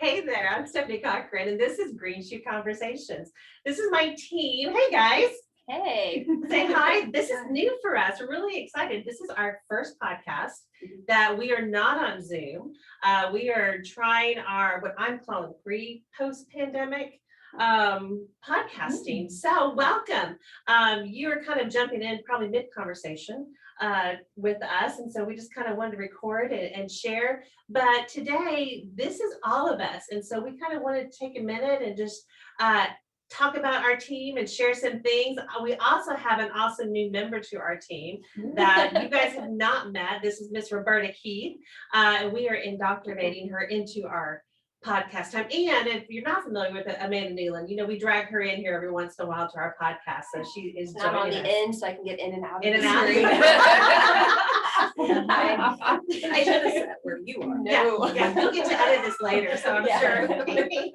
Hey there, I'm Stephanie Cochran, and this is Green Shoe Conversations. This is my team. Hey guys. Hey. Say hi. This is new for us. We're really excited. This is our first podcast that we are not on Zoom. We are trying what I'm calling pre-post-pandemic podcasting. So welcome. You're kind of jumping in probably mid-conversation with us. And so we just kind of wanted to record and share. But today, this is all of us. And so we kind of wanted to take a minute and just talk about our team and share some things. We also have an awesome new member to our team that you guys have not met. This is Miss Roberta Heath. And we are indoctrinating her into our podcast time. And if you're not familiar with Amanda Newland, you know, we drag her in here every once in a while to our podcast. So she is I'm on the end, so I can get in and out. In and out. I should have said where you are. No. Yeah, we'll get to edit this later, so I'm sure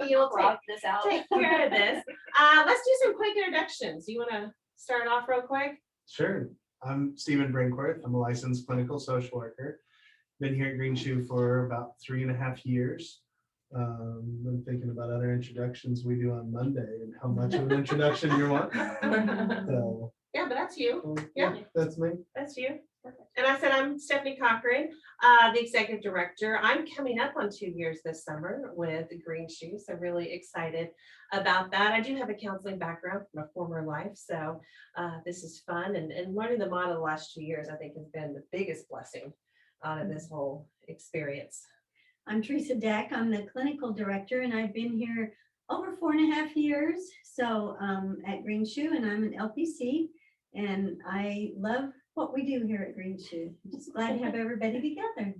you'll Crop this out. take care of this. Let's do some quick introductions. You want to start off real quick? Sure. I'm Stephen Brinkworth. I'm a licensed clinical social worker. Been here at Green Shoe for about 3.5 years. I'm thinking about other introductions we do on Monday and how much of an introduction you want. So, Yeah, but that's you. Yeah. That's me. That's you. And I said, I'm Stephanie Cochran, the executive director. I'm coming up on 2 years this summer with Green Shoe, so really excited about that. I do have a counseling background from a former life, so this is fun. And learning the model the last 2 years, I think, has been the biggest blessing out of this whole experience. I'm Teresa Deck. I'm the clinical director, and I've been here over 4.5 years. So at Green Shoe, and I'm an LPC, and I love what we do here at Green Shoe. I'm just glad to have everybody together.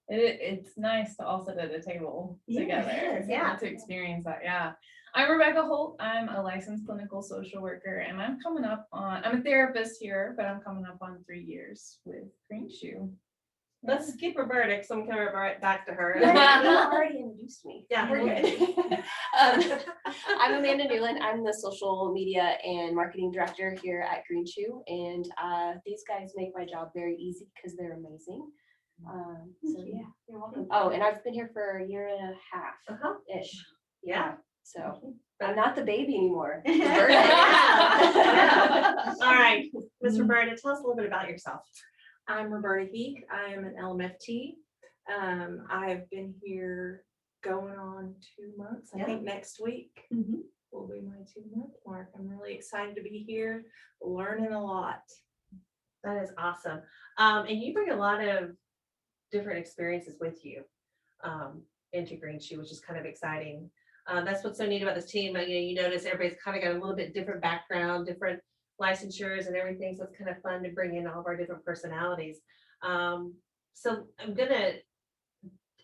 It's nice to all sit at a table together. it is, yeah. To experience that. Yeah. I'm Rebecca Holt. I'm a licensed clinical social worker, and I'm a therapist here, but I'm coming up on 3 years with Green Shoe. Let's skip Roberta, because I'm coming right back to her. You already introduced me. Yeah, we're good. I'm Amanda Newland. I'm the social media and marketing director here at Green Shoe, and these guys make my job very easy because they're amazing. So yeah, you're welcome. Oh, and I've been here for 1.5 years ish. Yeah. So I'm not the baby anymore. All right, Miss Roberta, tell us a little bit about yourself. I'm Roberta Heath. I am an LMFT. I've been here going on 2 months. I think next week will be my 2-month mark. I'm really excited to be here, learning a lot. That is awesome. And you bring a lot of different experiences with you into Green Shoe, which is kind of exciting. That's what's so neat about this team. You notice everybody's kind of got a little bit different background, different licensures and everything, so it's kind of fun to bring in all of our different personalities. So I'm gonna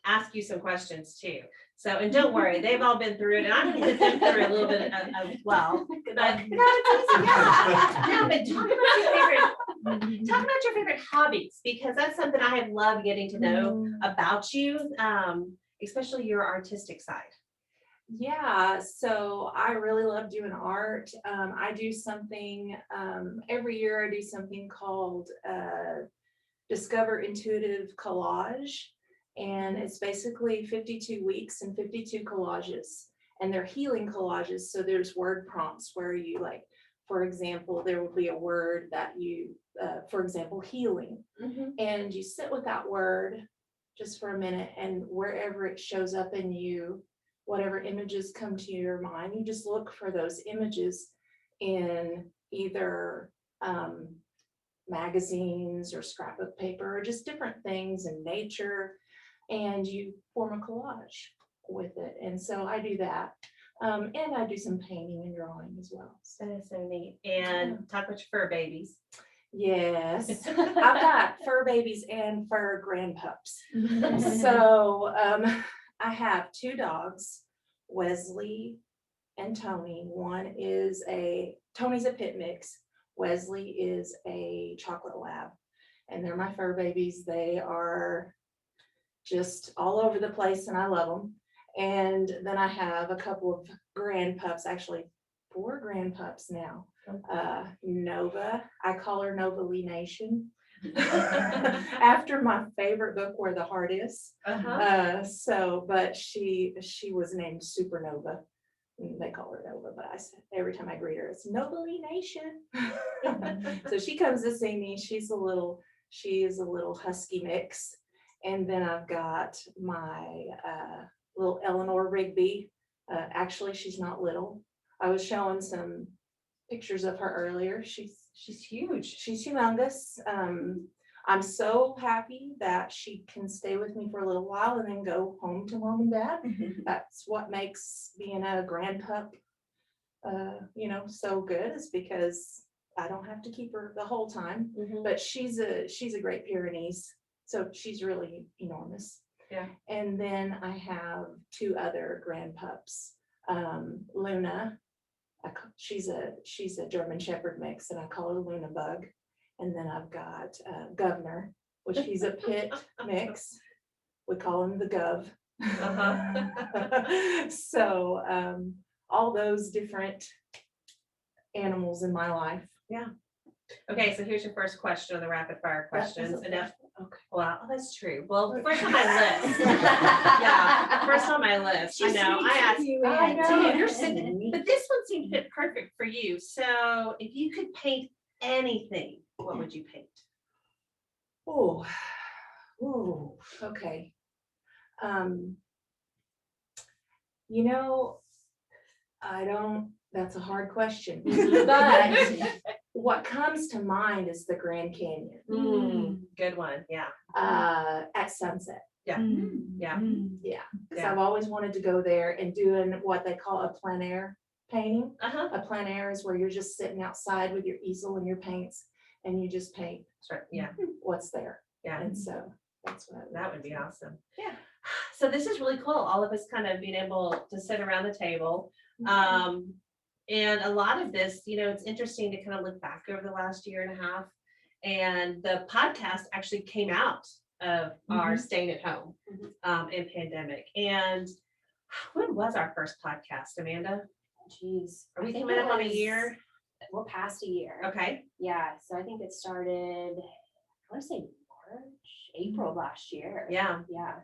ask you some questions too. So, and don't worry, they've all been through it, and I'm gonna put them through a little bit as well. But no, it's easy. Yeah. No, but talk about your favorite hobbies, because that's something I have loved getting to know about you, especially your artistic side. Yeah, so I really love doing art. I do something every year. I do something called Discover Intuitive Collage, and it's basically 52 weeks and 52 collages, and they're healing collages. So there's word prompts where you, like, for example, there will be a word that you, for example, healing, and you sit with that word just for a minute, and wherever it shows up in you, whatever images come to your mind, you just look for those images in either magazines or scrapbook paper or just different things in nature, and you form a collage with it. And so I do that. And I do some painting and drawing as well. That is so neat. And talk about your fur babies. Yes, I've got fur babies and fur grandpups. So I have 2 dogs, Wesley and Tony. Tony's a pit mix. Wesley is a chocolate lab, and they're my fur babies. They are just all over the place, and I love them. And then I have a couple of grandpups, actually 4 grandpups now. Nova, I call her Nova Lee Nation. after my favorite book, Where the Heart Is. But she was named Supernova. They call her Nova, but every time I greet her, it's Novalee Nation. So she comes to see me. She is a little husky mix. And then I've got my little Eleanor Rigby. Actually, she's not little. I was showing some pictures of her earlier. She's huge. She's humongous. I'm so happy that she can stay with me for a little while and then go home to mom and dad. That's what makes being a grand pup, so good, is because I don't have to keep her the whole time. But she's a Great Pyrenees, so she's really enormous. Yeah. And then I have 2 other grand pups. Luna, she's a German Shepherd mix, and I call her Luna Bug. And then I've got Governor, which he's a pit mix. We call him the Gov. So all those different animals in my life. Yeah. Okay, so here's your first question on the rapid fire questions. Enough. Okay. Well, that's true. Well, first on my list. Yeah, first on my list. I know. I asked. I know you're sitting, but this one seemed to fit perfect for you. So, if you could paint anything, what would you paint? Oh, okay. That's a hard question, but what comes to mind is the Grand Canyon. Good one. Yeah. At sunset. Yeah. Yeah. Yeah. Because Yeah. I've always wanted to go there and doing what they call a plein air painting. Uh-huh. A plein air is where you're just sitting outside with your easel and your paints and you just paint Yeah. what's there. Yeah. And so that's what That would be awesome. Yeah. So this is really cool. All of us kind of being able to sit around the table. And a lot of this, it's interesting to kind of look back over the last year and a half. And the podcast actually came out of our staying at home and pandemic. And when was our first podcast, Amanda? Geez. Are we I think coming it up on a was- year? We're past a year. Okay. Yeah, so I think it started, I want to say March, April last year. Yeah. Yeah.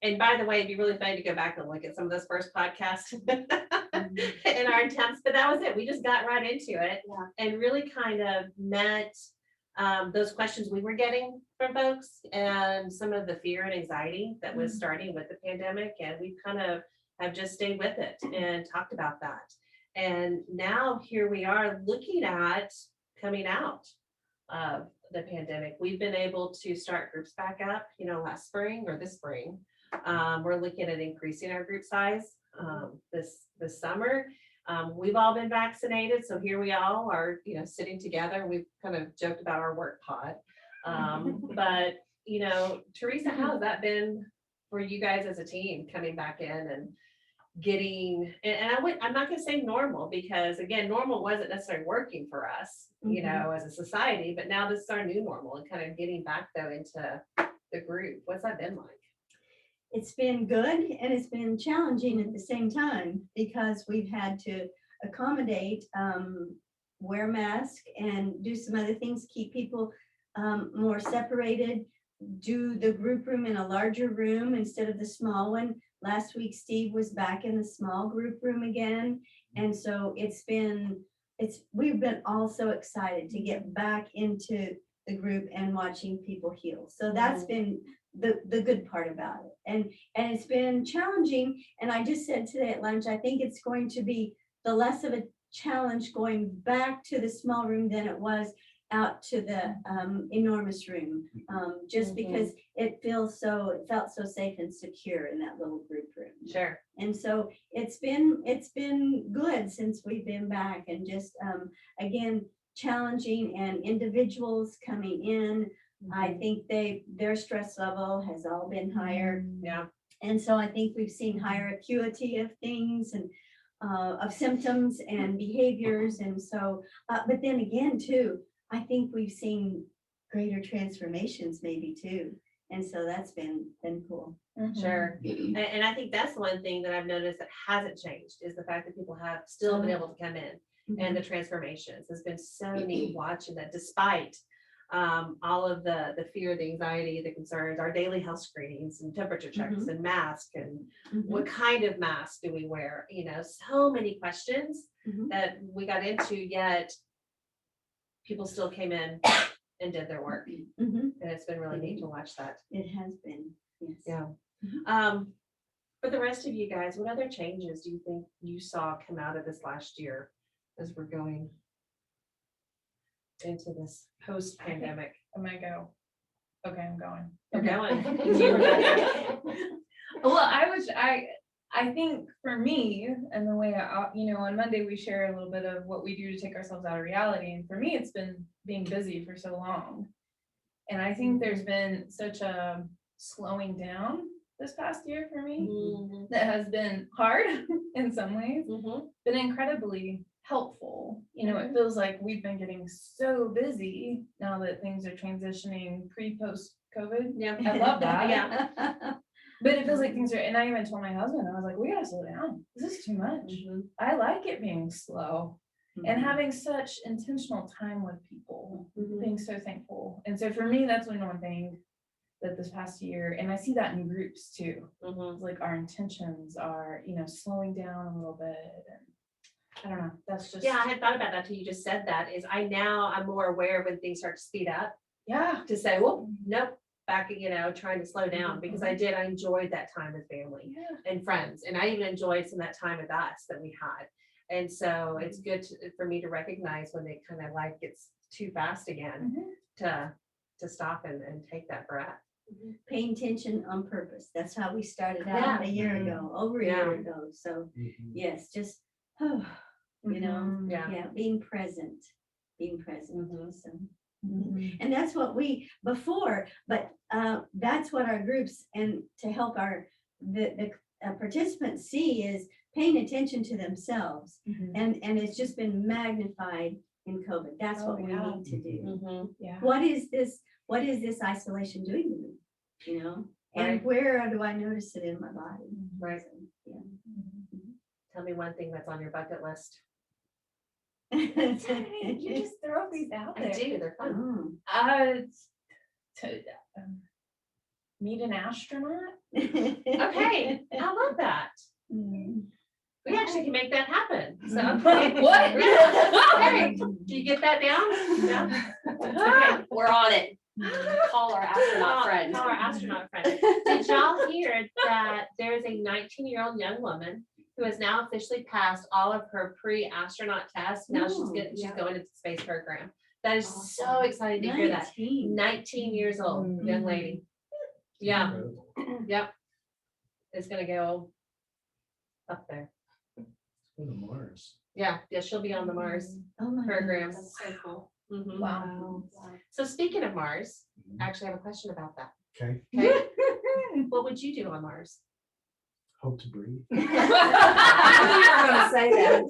And by the way, it'd be really fun to go back and look at some of those first podcasts in our attempts, but that was it. We just got right into it and really kind of met those questions we were getting from folks and some of the fear and anxiety that was starting with the pandemic. And we kind of have just stayed with it and talked about that. And now here we are looking at coming out of the pandemic. We've been able to start groups back up, last spring or this spring. We're looking at increasing our group size this summer. We've all been vaccinated, so here we all are, sitting together. We've kind of joked about our work pod. But, Teresa, how has that been for you guys as a team coming back in and getting, I'm not gonna say normal, because again, normal wasn't necessarily working for us, as a society, but now this is our new normal and kind of getting back though into the group. What's that been like? It's been good and it's been challenging at the same time because we've had to accommodate, wear masks and do some other things, keep people more separated, do the group room in a larger room instead of the small one. Last week, Steve was back in the small group room again. And so we've been all so excited to get back into the group and watching people heal. So that's been the good part about it. And it's been challenging. And I just said today at lunch, I think it's going to be the less of a challenge going back to the small room than it was out to the enormous room, just because it felt so safe and secure in that little group room. Sure. And so it's been good since we've been back, and just again challenging, and individuals coming in. I think their stress level has all been higher. Yeah. And so I think we've seen higher acuity of things and of symptoms and behaviors. And so, but then again too, I think we've seen greater transformations maybe too. And so that's been cool. Sure. And I think that's one thing that I've noticed that hasn't changed is the fact that people have still been able to come in, and the transformations has been so neat watching that, despite all of the fear, the anxiety, the concerns, our daily health screenings and temperature checks and mask and what kind of mask do we wear? You know, so many questions that we got into, yet people still came in and did their work. And it's been really neat to watch that. It has been, yes. Yeah. For the rest of you guys, what other changes do you think you saw come out of this last year as we're going into this post-pandemic? I might go. Okay, I'm going. We're going. Well, I think for me and the way on Monday we share a little bit of what we do to take ourselves out of reality. And for me, it's been being busy for so long. And I think there's been such a slowing down this past year for me that has been hard in some ways, but incredibly helpful. It feels like we've been getting so busy now that things are transitioning pre-post COVID. Yeah. I love that. Yeah. But it feels like things are, and I even told my husband, I was like, we gotta slow down. This is too much. I like it being slow and having such intentional time with people, being so thankful. And so for me, that's been one thing that this past year, and I see that in groups too. It's like our intentions are, slowing down a little bit. And I don't know, that's just. Yeah, I had thought about that till you just said that, I'm more aware when things start to speed up Yeah. to say, well, nope, back, trying to slow down, because I enjoyed that time with family and friends. And I even enjoyed some of that time with us that we had. And so it's good for me to recognize when they kind of life gets too fast again to stop and take that breath. Paying attention on purpose. That's how we started out a year ago, over a year ago. So yes, just, being present. So, and that's what we before, but that's what our groups and to help the participants see is paying attention to themselves. And it's just been magnified in COVID. That's what we need to do. Yeah. What is this isolation doing to me? And where do I notice it in my body? Right. So, Tell me one thing that's on your bucket list. You just throw these out there. I do, they're fun. To meet an astronaut. Okay, I love that. We actually can make that happen. So What? Hey, do you get that down? No? Okay. We're on it. Call our astronaut friend. Call our astronaut friend. Did y'all hear that there's a 19-year-old young woman who has now officially passed all of her pre-astronaut tests? Now she's going into the space program. That is so exciting to hear that. 19 years old, young lady. Yeah. Yep. It's gonna go up there. Go to Mars. Yeah, she'll be on the Mars program. That's so cool. Wow. So speaking of Mars, I actually have a question about that. Okay, Okay. What would you do on Mars? hope to breathe. I knew you were gonna say that.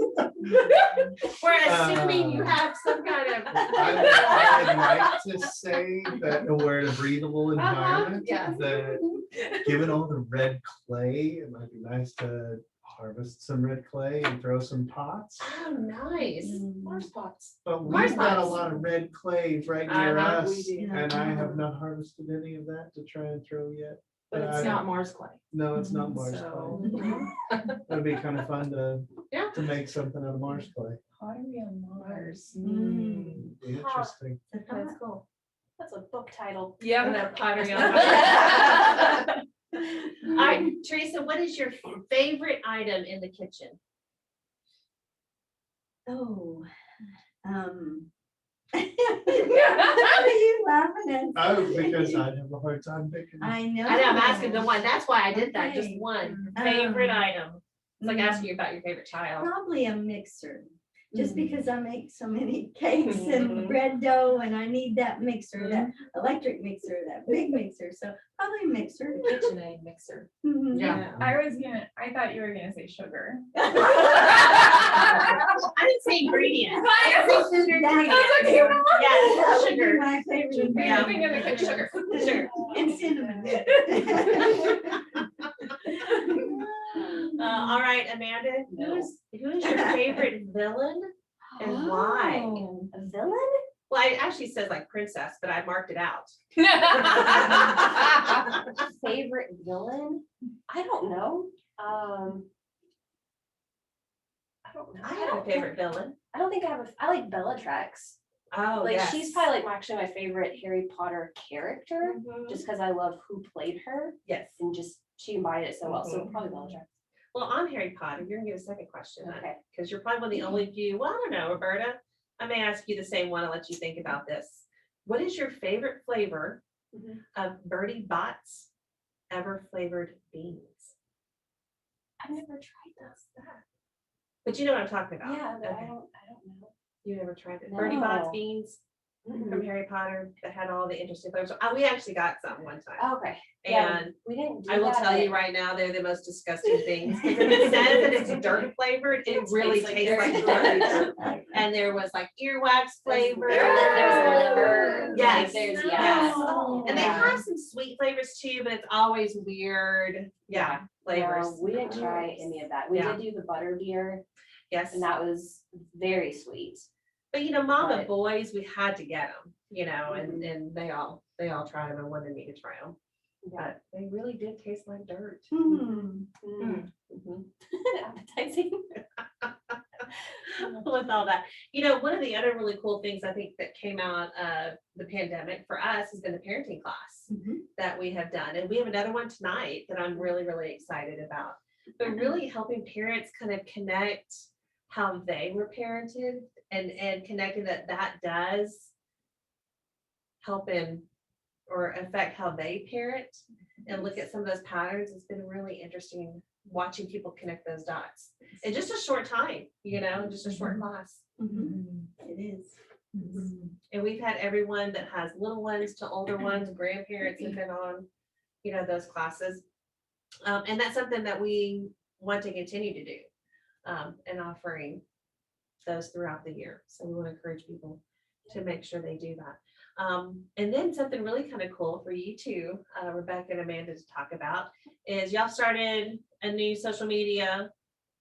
We're assuming you have some kind of. I would like to say that we're in a breathable environment. yeah. That given all the red clay, it might be nice to harvest some red clay and throw some pots. Oh, nice. Mars pots. But Mars we've got a pots. lot of red clay right near Uh-huh, us, we do. and I have not harvested any of that to try and throw yet. But it's I- not Mars clay. No, it's not Mars So- clay. That'd be kind of fun Yeah. to make something out of Mars clay. Pottery on Mars. Be interesting. That's cool. That's a book title. Yeah. Pottery on Mars. All right, Teresa, what is your favorite item in the kitchen? Oh, what are you laughing at? Oh, because I'd have a hard time picking. I know. I know, I'm asking the one. That's why I did that. Just Okay. one favorite item. It's like Mm. asking you about your favorite child. Probably a mixer, just because I make so many cakes and bread dough and I need that mixer, that electric mixer, that big mixer. So probably a mixer. KitchenAid mixer. Mhm. Yeah. I thought you were gonna say sugar. I didn't say ingredients. I didn't say sugar That's ingredients. okay. That Yes, would be sugar. my favorite Yeah. I'm gonna cook sugar. Sugar. and cinnamon. All right, Amanda, who is your favorite villain and why? Oh, A villain? Well, it actually says like princess, but I marked it out. Favorite villain? I don't know. I don't know. I have a favorite villain. I don't think I have a. I like Bellatrix. Oh, Like yes. she's probably like actually my favorite Harry Potter character, Mhm. just because I love who played her Yes. and just she embodied it so well. So Mhm. probably Bellatrix. Well, on Harry Potter, you're gonna get a second question then, Okay. because you're probably one of the only few, well, I don't know, Roberta. I may ask you the same one. I'll let you think about this. What is your favorite flavor Mhm. of Bertie Bott's ever flavored beans? I've never tried this. But you know what I'm talking about. Yeah, but Okay. I don't know. You never tried it. Bertie Bott's No. beans Mm-mm. from Harry Potter that had all the interesting flavors. We actually got some one time. Okay. Yeah, And we didn't. Do I will that, tell you but- right now, they're the most disgusting things. Because if it says that it's dirt flavored, it really tastes like dirt. And there was like earwax flavor. There's liver. Yes. There's Yes. Oh, And they yeah. have some sweet flavors too, but it's always weird. Yeah, flavors. No, we didn't try any of that. We Yeah. did do the butter beer, Yes. and that was very sweet. But mom and But- boys, we had to get them, and they all tried them and wanted me to try them. Yeah. But they really did taste like dirt. Hmm. Mm. Mhm. Appetizing. With all that, one of the other really cool things I think that came out of the pandemic for us has been the parenting class Mhm. that we have done. And we have another one tonight that I'm really, really excited about. But really helping parents kind of connect how they were parented and connecting that does help in or affect how they parent and look at some of those patterns. It's been really interesting watching people connect those dots in just a short time, just a short class. Mhm. It is. And we've had everyone that has little ones to older ones, grandparents have been on, those classes. And that's something that we want to continue to do, and offering those throughout the year. So we want to encourage people to make sure they do that. And then something really kind of cool for you too, Rebecca and Amanda, to talk about is y'all started a new social media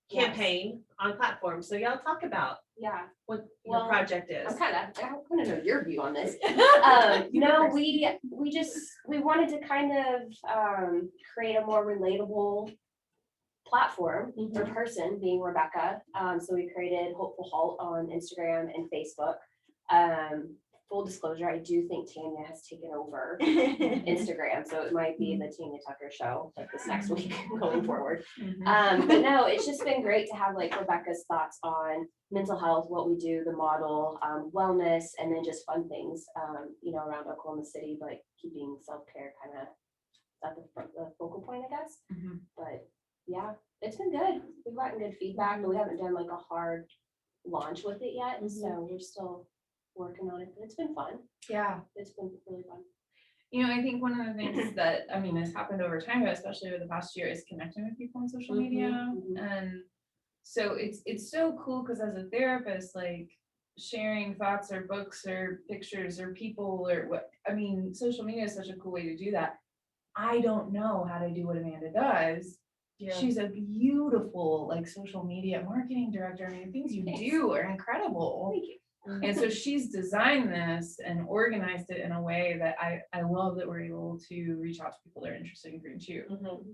Yes. campaign on platforms. So y'all talk about Yeah. what Well, your project is. I want to know your view on this. You No, first. we wanted to kind of create a more relatable platform or person, being Rebecca. So we created Hopeful Halt on Instagram and Facebook. Full disclosure, I do think Tanya has taken over Instagram, so it might be the Tanya Tucker show like this next week going forward. But no, it's just been great to have like Rebecca's thoughts on mental health, what we do, the model, wellness, and then just fun things, around Oklahoma City, but keeping self-care kind of at the focal point, I guess. But yeah, it's been good. We've gotten good feedback, but we haven't done like a hard launch with it yet, so we're still working on it, but it's been fun. Yeah. It's been really fun. I think one of the things that, has happened over time, but especially over the past year, is connecting with people on social media. mhm. And so it's so cool because as a therapist, like sharing thoughts or books or pictures or people or social media is such a cool way to do that. I don't know how to do what Amanda does. She's a beautiful social media marketing director. The things you do are incredible. Thank you. And so she's designed this and organized it in a way that I love that we're able to reach out to people that are interested in Green Chew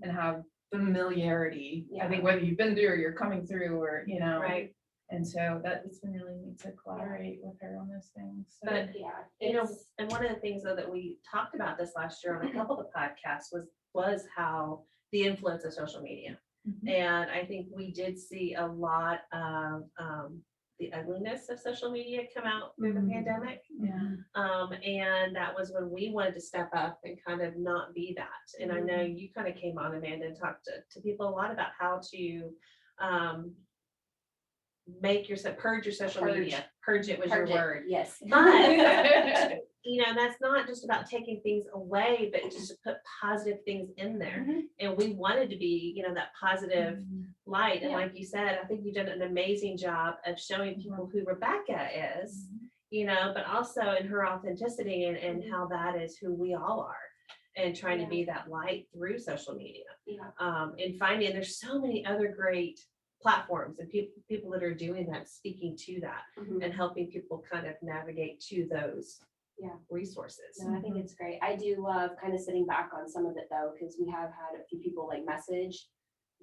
and have familiarity. I think whether you've been through or you're coming through or, Right. And so it's been really neat to collaborate with her on those things. So, But Yeah, and one of the things though that we talked about this last year on a couple of podcasts was how the influence of social media. And I think we did see a lot of the ugliness of social media come out through the pandemic. yeah. And that was when we wanted to step up and kind of not be that. And I know you kind of came on, Amanda, and talked to people a lot about how to make yourself purge your social media. Purge it was your word. Yes. But that's not just about taking things away, but just to put positive things in there. And we wanted to be, that positive light. And Yeah. like you said, I think you've done an amazing job of showing people who Rebecca is, but also in her authenticity and how that is who we all are. And trying to be that light through social media. Yeah. And finding there's so many other great platforms and people that are doing that, speaking to that Mhm. and helping people kind of navigate to those Yeah. resources. No, I think it's great. I do love kind of sitting back on some of it though, because we have had a few people like message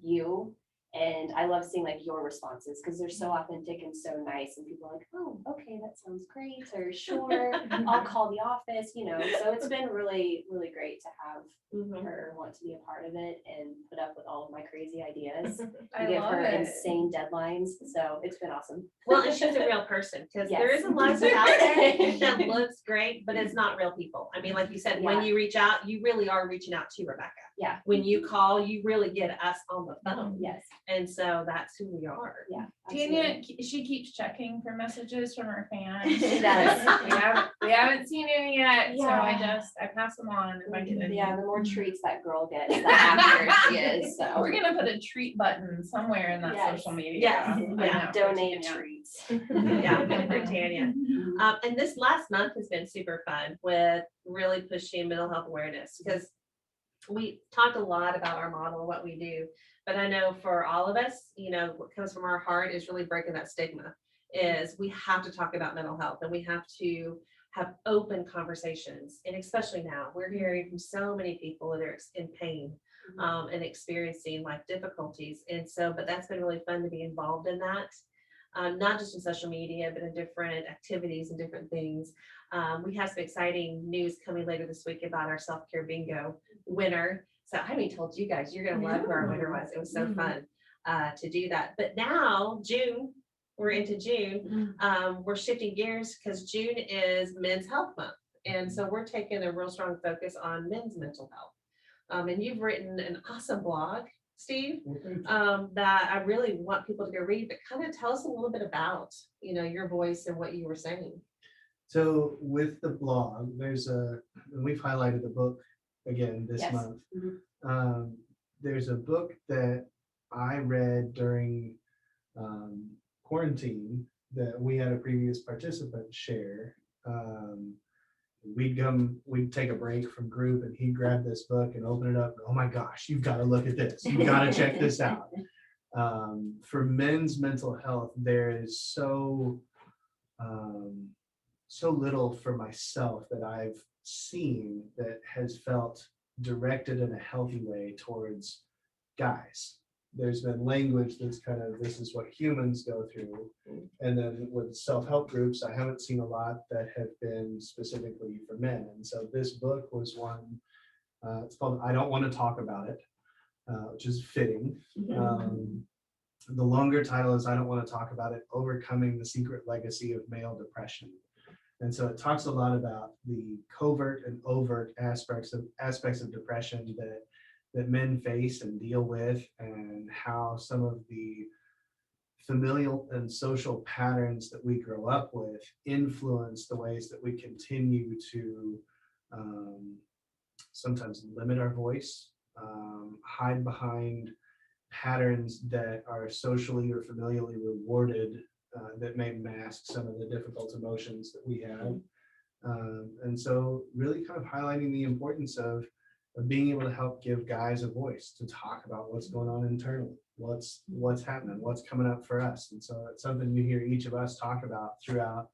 you. And I love seeing like your responses because they're so authentic and so nice. And people are like, oh, okay, that sounds great. Or sure, I'll call the office, you know. So it's been really, really great to have Mhm. her want to be a part of it and put up with all of my crazy ideas. I Give love her it. insane deadlines. So it's been awesome. Well, and she's a real person because there Yes. is a lot of stuff out there that looks great, but it's not real people. I mean, like you said, when Yeah. you reach out, you really are reaching out to Rebecca. Yeah. When you call, you really get us on the phone. Yes. And so that's who we are. Yeah. Tanya, absolutely. she keeps checking for messages from her fans. She does. We haven't seen any yet, so Yeah. I pass them on if I get any. Yeah, the more treats that girl gets, the happier she is. So We're gonna put a treat button somewhere in that Yes. social media. Yes. I Yeah. know, donate Tanya. treats. Yeah, for Tanya. Mhm. And this last month has been super fun with really pushing mental health awareness because we talked a lot about our model, what we do, but I know for all of us, you know, what comes from our heart is really breaking that stigma. Is we have to talk about mental health and we have to have open conversations, and especially now we're hearing from so many people that are in pain and experiencing life difficulties, and so but that's been really fun to be involved in that. Not just in social media, but in different activities and different things. We have some exciting news coming later this week about our self-care bingo winner. So I haven't even told you guys, you're gonna love who our winner was. It was so fun to do that. But now June, we're into June. We're shifting gears because June is Men's Health Month. And so we're taking a real strong focus on men's mental health. And you've written an awesome blog, Steve, that I really want people to go read, but kind of tell us a little bit about, you know, your voice and what you were saying. So with the blog, and we've highlighted the book again this Yes. month. Mhm. There's a book that I read during quarantine that we had a previous participant share. We'd take a break from group and he'd grab this book and open it up. Oh my gosh, you've got to look at this. You've got to check this out. For men's mental health, there is so little for myself that I've seen that has felt directed in a healthy way towards guys. There's been language that's kind of, this is what humans go through. And then with self-help groups, I haven't seen a lot that have been specifically for men. And so this book was one, it's called I Don't Want to Talk About It, which is fitting. The longer title is I Don't Want to Talk About It, Overcoming the Secret Legacy of Male Depression. And so it talks a lot about the covert and overt aspects of depression that men face and deal with, and how some of the familial and social patterns that we grow up with influence the ways that we continue to sometimes limit our voice, hide behind patterns that are socially or familially rewarded that may mask some of the difficult emotions that we have. And so really kind of highlighting the importance of being able to help give guys a voice to talk about what's going on internally, what's happening, what's coming up for us. And so it's something you hear each of us talk about throughout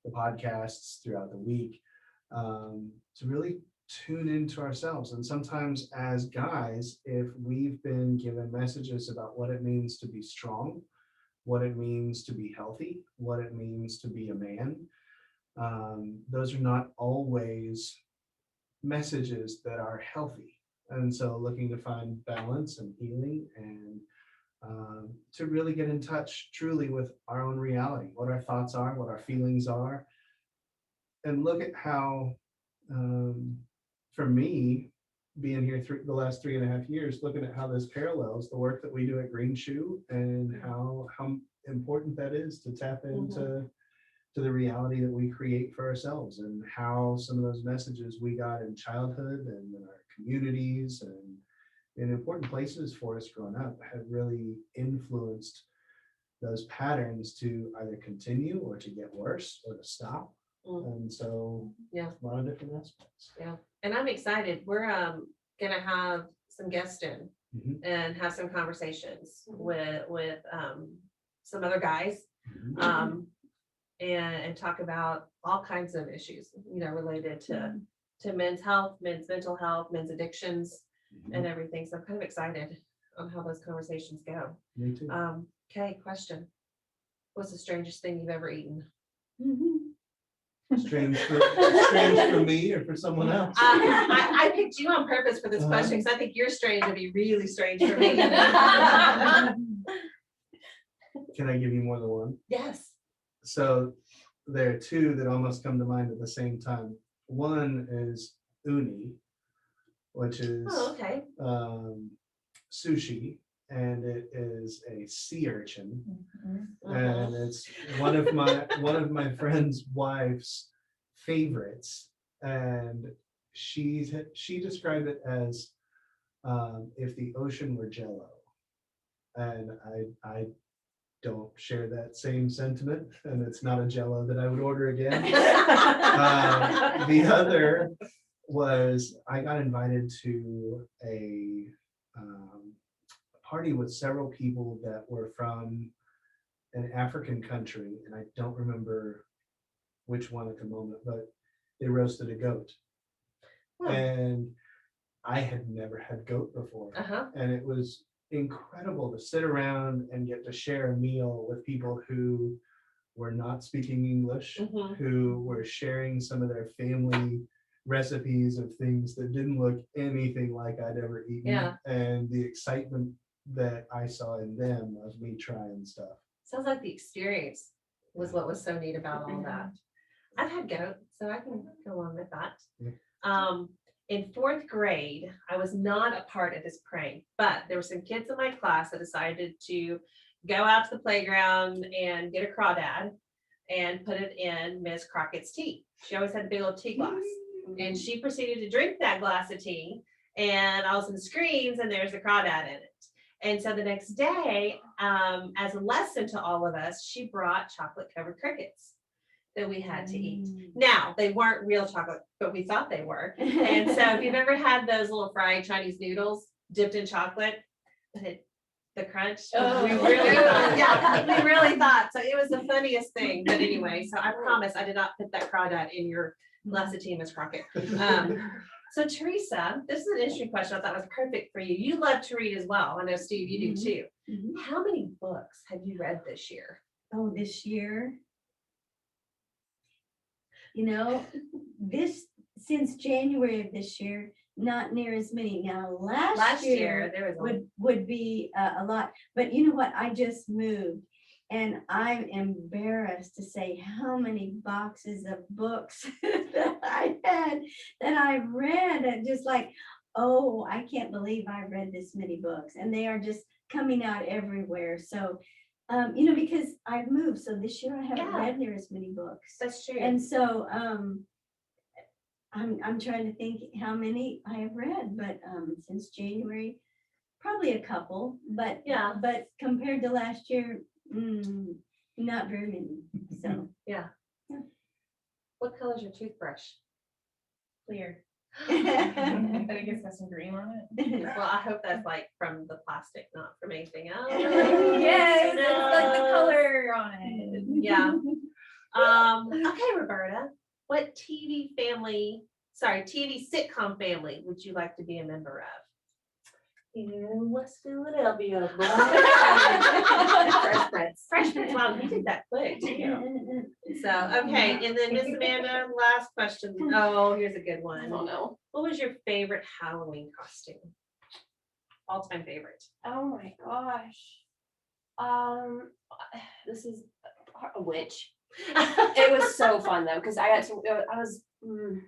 the podcasts, throughout the week, to really tune into ourselves. And sometimes as guys, if we've been given messages about what it means to be strong, what it means to be healthy, what it means to be a man, those are not always messages that are healthy. And so looking to find balance and healing, and to really get in touch truly with our own reality, what our thoughts are, what our feelings are, and look at how, for me, being here the last 3.5 years, looking at how this parallels the work that we do at Green Shoe, and how important that is to tap into the reality that we create for ourselves, and how some of those messages we got in childhood and in our communities and in important places for us growing up have really influenced those patterns to either continue or to get worse or to stop. And so Yeah, a lot of different aspects. and I'm excited. We're gonna have some guests in Mhm. and have some conversations with some other guys. Mhm. And talk about all kinds of issues, related to men's health, men's mental health, men's addictions and everything. So I'm kind of excited on how those conversations go. Me too. Okay, question. What's the strangest thing you've ever eaten? Strange for me or for someone else? I picked you on purpose for this Uh-huh. question because I think your strange would be really strange for me. Can I give you more than one? Yes. So there are two that almost come to mind at the same time. One is uni, which is Oh, okay. sushi, and it is a sea urchin. Mhm. And it's one of my friend's wife's favorites, and she described it as if the ocean were Jello, and I don't share that same sentiment, and it's not a Jello that I would order again. The other was I got invited to a party with several people that were from an African country, and I don't remember which one at the moment, but they roasted a goat. Hmm. And I had never had goat before. Uh-huh. And it was incredible to sit around and get to share a meal with people who were not speaking English, Mhm. who were sharing some of their family recipes of things that didn't look anything like I'd ever eaten. Yeah. And the excitement that I saw in them of me trying stuff. Sounds like the experience was what was so neat about all that. I've had goat, so I can go along with that. Yeah. In fourth grade, I was not a part of this prank, but there were some kids in my class that decided to go out to the playground and get a crawdad and put it in Miss Crockett's tea. She always had a big old tea glass. And she proceeded to drink that glass of tea, and all of a sudden screams, and there's the crawdad in it. And so the next day, as a lesson to all of us, she brought chocolate covered crickets that we had to eat. Now, they weren't real chocolate, but we thought they were. And so if you've ever had those little fried Chinese noodles dipped in chocolate, the crunch, we really thought, yeah, we really thought. So it was the funniest thing. But anyway, so I promise I did not put that crawdad in your glass of tea, Miss Crockett. So Teresa, this is an interesting question. I thought was perfect for you. You love to read as well. I know Steve, you do too. How many books have you read this year? Oh, this year. Since January of this year, not near as many. Now, last year there was would be a lot, but you know what? I just moved. And I'm embarrassed to say how many boxes of books that I had that I've read. And just like, oh, I can't believe I read this many books. And they are just coming out everywhere. So, because I've moved. So this year I haven't read near as many books. That's true. And so I'm trying to think how many I have read, but since January, probably a couple. But compared to last year, not very many. So yeah. What color is your toothbrush? Clear. I think it's got some green on it. Well, I hope that's like from the plastic, not from anything else. Yes, it's like the color on it. Yeah. Okay, Roberta, what TV sitcom family would you like to be a member of? In West Philadelphia. Fresh Prince. Wow, you did that quick too. So, okay, and then Miss Amanda, last question. Oh, here's a good I one. don't know. What was your favorite Halloween costume? All-time favorite. Oh my gosh. This is a witch. It was so fun though, because I was I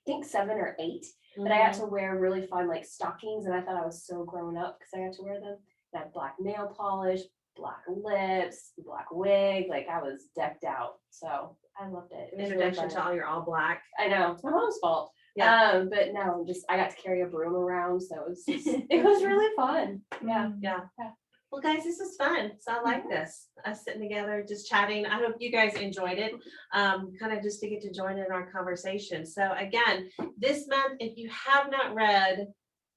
think 7 or 8, but I got to wear really fun like stockings, and I thought I was so grown up because I got to wear them. I had black nail polish, black lips, black wig, like I was decked out. So I loved it. It was really Introduction fun. to all your all black. I know, it's my mom's fault. Yeah. But no, I got to carry a broom around, so it was really fun. Yeah. Yeah. Well, guys, this is fun. So I like this. Us sitting together, just chatting. I hope you guys enjoyed it. Kind of just to get to join in our conversation. So again, this month, if you have not read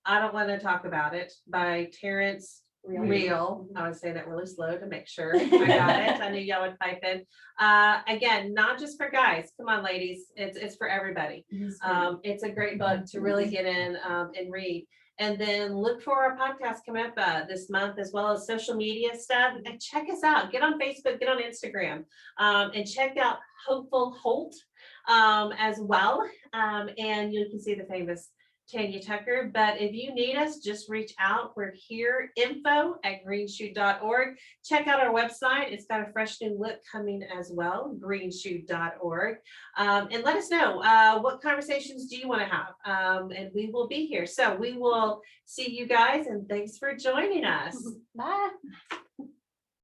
I Don't Want to Talk About It by Terrence Real. Real. I was saying that really slow to make sure I got it. I knew y'all would pipe in. Again, not just for guys. Come on, ladies. It's for everybody. It's a great book to really get in and read. And then look for our podcast coming up this month, as well as social media stuff. And check us out. Get on Facebook, get on Instagram, and check out Hopeful Holt as well. And you can see the famous Tanya Tucker. But if you need us, just reach out. We're here, info@greenshoe.org. Check out our website. It's got a fresh new look coming as well, greenshoe.org. And let us know what conversations do you want to have. And we will be here. So we will see you guys, and thanks for joining us. Bye.